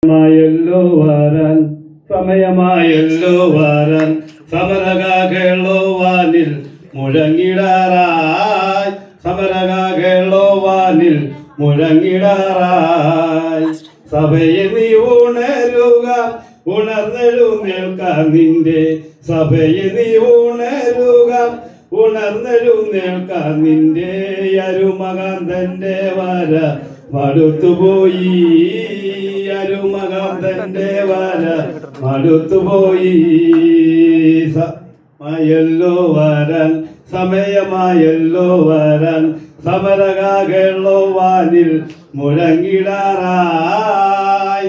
സമയമായല്ലോ വാരാൻ സമയമായല്ലോ വാരാൻ സമരകാകളോ വാനിൽ മുഴങ്ങിടാറായി സമരകാകളോ വാനിൽ മുഴങ്ങിടാറായി സഭയെ നീ ഉണരുക ഉണർന്നെഴുന്നേൽക്കാൻ നിന്റെ സഭയെ നീ ഉണരുക ഉണർന്നെഴുന്നേൽക്കാൻ നിന്റെ അരുമകാന്തന്റെ വര മടുത്തുപോയി അരുമകാന്തന്റെ വര മടുത്തുപോയി സമയല്ലോ വരാൻ സമയമായല്ലോ വരാൻ സമരകാകളോ വാനിൽ മുഴങ്ങിടാറായി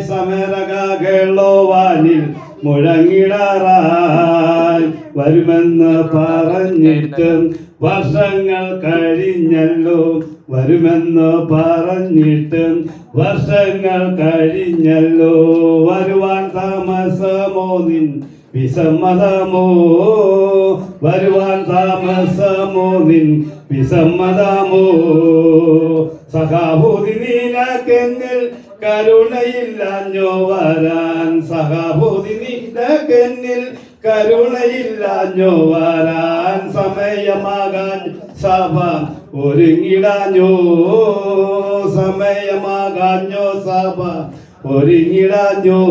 സമരകാകളോ വാനിൽ മുഴങ്ങിടാറായി വരുമെന്ന് പറഞ്ഞിട്ട് വർഷങ്ങൾ കഴിഞ്ഞല്ലോ വരുമെന്ന് പറഞ്ഞിട്ട് വർഷങ്ങൾ കഴിഞ്ഞല്ലോ വരുവാൻ താമസമോ നിൻ വിസമ്മതമോ വരുവാൻ താമസമോ നിൻ വിസമ്മതമോ സഖാഭൂതി നീലക്കെന്നിൽ കരുണയില്ലാഞ്ഞോ വരാൻ സഖാഭൂതി നീലക്കെന്നിൽ കരുണയില്ലാഞ്ഞോ വരാൻ സമയമാകാൻ സഭ ഒരുങ്ങിടാഞ്ഞോ സമയമാകാഞ്ഞോ സഭ ഒരുങ്ങിടാഞ്ഞോ